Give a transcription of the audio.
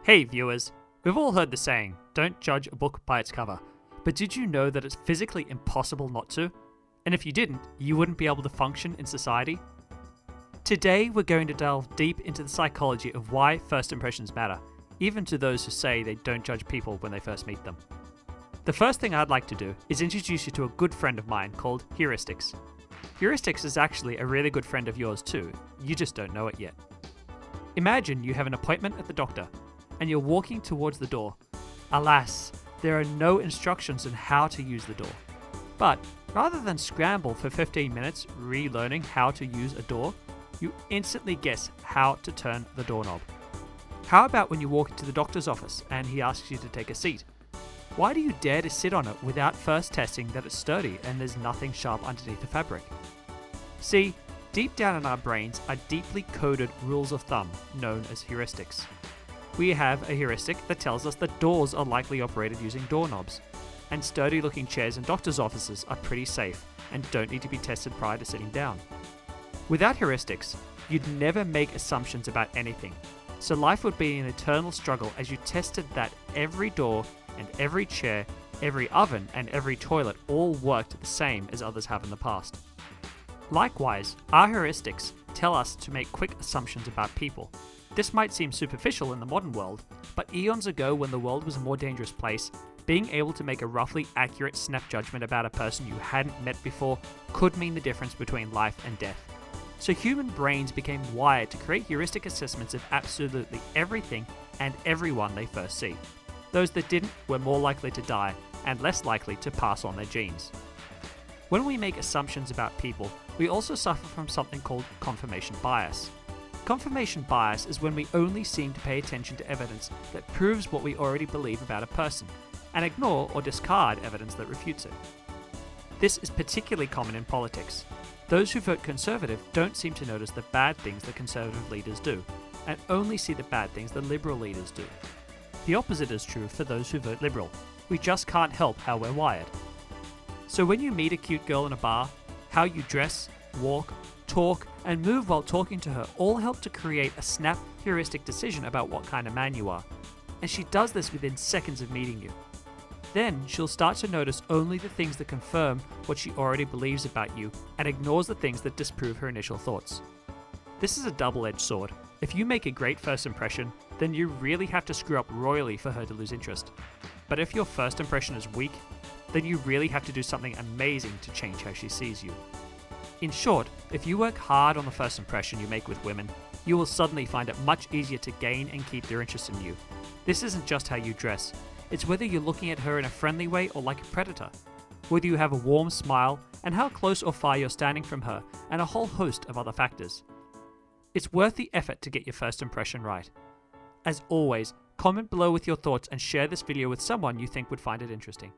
Hey viewers, we've all heard the saying, don't judge a book by its cover, but did you know that it's physically impossible not to? And if you didn't, you wouldn't be able to function in society? Today we're going to delve deep into the psychology of why first impressions matter, even to those who say they don't judge people when they first meet them. The first thing I'd like to do is introduce you to a good friend of mine called heuristics. Heuristics is actually a really good friend of yours too, you just don't know it yet. Imagine you have an appointment at the doctor, and you're walking towards the door. Alas, there are no instructions on how to use the door. But rather than scramble for 15 minutes relearning how to use a door, you instantly guess how to turn the doorknob. How about when you walk into the doctor's office and he asks you to take a seat? Why do you dare to sit on it without first testing that it's sturdy and there's nothing sharp underneath the fabric? See, deep down in our brains are deeply coded rules of thumb known as heuristics. We have a heuristic that tells us that doors are likely operated using doorknobs, and sturdy looking chairs in doctors' offices are pretty safe and don't need to be tested prior to sitting down. Without heuristics, you'd never make assumptions about anything, so life would be an eternal struggle as you tested that every door and every chair, every oven and every toilet all worked the same as others have in the past. Likewise, our heuristics tell us to make quick assumptions about people. This might seem superficial in the modern world, but eons ago when the world was a more dangerous place, being able to make a roughly accurate snap judgment about a person you hadn't met before could mean the difference between life and death. So human brains became wired to create heuristic assessments of absolutely everything and everyone they first see. Those that didn't were more likely to die and less likely to pass on their genes. When we make assumptions about people, we also suffer from something called confirmation bias. Confirmation bias is when we only seem to pay attention to evidence that proves what we already believe about a person, and ignore or discard evidence that refutes it. This is particularly common in politics. Those who vote Conservative don't seem to notice the bad things that Conservative leaders do, and only see the bad things that Liberal leaders do. The opposite is true for those who vote Liberal. We just can't help how we're wired. So when you meet a cute girl in a bar, how you dress, walk, talk, and move while talking to her all help to create a snap heuristic decision about what kind of man you are. And she does this within seconds of meeting you. Then she'll start to notice only the things that confirm what she already believes about you and ignores the things that disprove her initial thoughts. This is a double-edged sword. If you make a great first impression, then you really have to screw up royally for her to lose interest. But if your first impression is weak, then you really have to do something amazing to change how she sees you. In short, if you work hard on the first impression you make with women, you will suddenly find it much easier to gain and keep their interest in you. This isn't just how you dress, it's whether you're looking at her in a friendly way or like a predator, whether you have a warm smile and how close or far you're standing from her, and a whole host of other factors. It's worth the effort to get your first impression right. As always, comment below with your thoughts and share this video with someone you think would find it interesting.